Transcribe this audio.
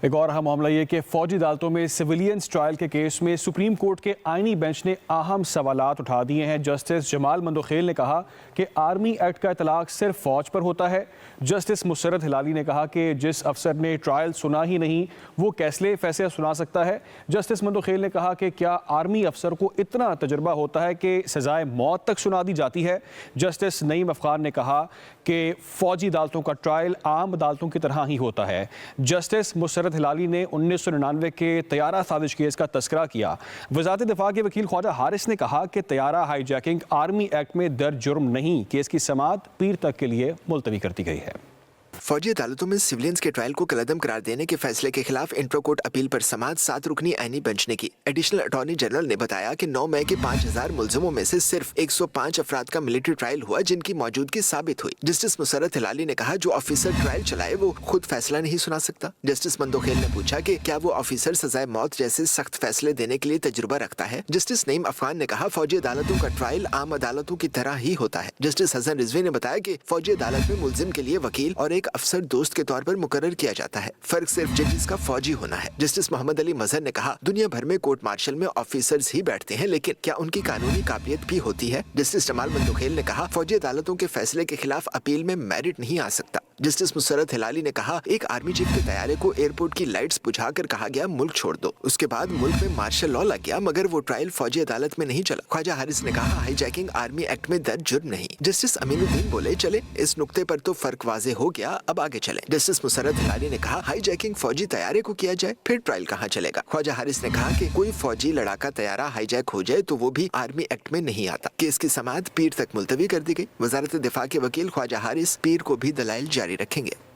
ایک اور اہم معاملہ یہ کہ فوجی عدالتوں میں سویلینز ٹرائل کے کیس میں سپریم کورٹ کے آئینی بینچ نے اہم سوالات اٹھا دیے ہیں۔ جسٹس جمال مندوخیل نے کہا کہ آرمی ایکٹ کا اطلاق صرف فوج پر ہوتا ہے۔ جسٹس مسرت ہلالی نے کہا کہ جس افسر نے ٹرائل سنا ہی نہیں وہ کیسے فیصلہ سنا سکتا ہے۔ جسٹس مندوخیل نے کہا کہ کیا آرمی افسر کو اتنا تجربہ ہوتا ہے کہ سزائے موت تک سنا دی جاتی ہے۔ جسٹس نعیم افغان نے کہا کہ فوجی عدالتوں کا ٹرائل عام عدالتوں کی طرح ہی ہوتا ہے۔ جسٹس مسرت ہلالی نے 1999 کے طیارہ سازش کیس کا تذکرہ کیا۔ وزارت دفاع کے وکیل خواجہ حارث نے کہا کہ طیارہ ہائی جیکنگ آرمی ایکٹ میں درج جرم نہیں، کیس کی سماعت پیر تک کے لیے ملتوی کر دی گئی ہے۔ فوجی عدالتوں میں سویلینز کے ٹرائل کو کالعدم قرار دینے کے فیصلے کے خلاف انٹرا کورٹ اپیل پر سماعت 7 رکنی آئینی بینچ نے کی۔ ایڈیشنل اٹارنی جنرل نے بتایا کہ 9 مئی کے 5000 ملزموں میں سے صرف 105 افراد کا ملٹری ٹرائل ہوا جن کی موجودگی ثابت ہوئی۔ جسٹس مسرت ہلالی نے کہا جو آفیسر ٹرائل چلائے وہ خود فیصلہ نہیں سنا سکتا۔ جسٹس مندوخیل نے پوچھا کہ کیا وہ آفیسر سزائے موت جیسے سخت فیصلے دینے کے لیے تجربہ رکھتا ہے۔ جسٹس نعیم افغان نے کہا فوجی عدالتوں کا ٹرائل عام عدالتوں کی طرح ہی ہوتا ہے۔ جسٹس حسن رضوی نے بتایا کہ فوجی عدالت میں ملزم کے لیے وکیل اور ایک افسر دوست کے طور پر مقرر کیا جاتا ہے، فرق صرف ججز کا فوجی ہونا ہے۔ جسٹس محمد علی مظہر نے کہا دنیا بھر میں کورٹ مارشل میں آفیسرز ہی بیٹھتے ہیں لیکن کیا ان کی قانونی قابلیت بھی ہوتی ہے۔ جسٹس جمال مندوخیل نے کہا فوجی عدالتوں کے فیصلے کے خلاف اپیل میں میرٹ نہیں آ سکتا۔ جسٹس مسرت ہلالی نے کہا ایک آرمی چیف کے طیارے کو ایئرپورٹ کی لائٹس بجھا کر کہا گیا ملک چھوڑ دو، اس کے بعد ملک میں مارشل لا لگ گیا مگر وہ ٹرائل فوجی عدالت میں نہیں چلا۔ خواجہ حارث نے کہا ہائی جیکنگ آرمی ایکٹ میں درج جرم نہیں۔ جسٹس امین الدین بولے چلے اس نقطے پر تو فرق واضح ہو گیا، اب آگے چلیں۔ جسٹس مسرت ہلالی نے کہا ہائی جیکنگ فوجی طیارے کو کیا جائے پھر ٹرائل کہاں چلے گا۔ خواجہ حارث نے کہا کہ کوئی فوجی لڑاکا طیارہ ہائی جیک ہو جائے تو وہ بھی آرمی ایکٹ میں نہیں آتا۔ کیس کی سماعت پیر تک ملتوی کر دی گئی۔ وزارت دفاع کے وکیل خواجہ حارث پیر کو بھی دلائل جاری رکھیں گے۔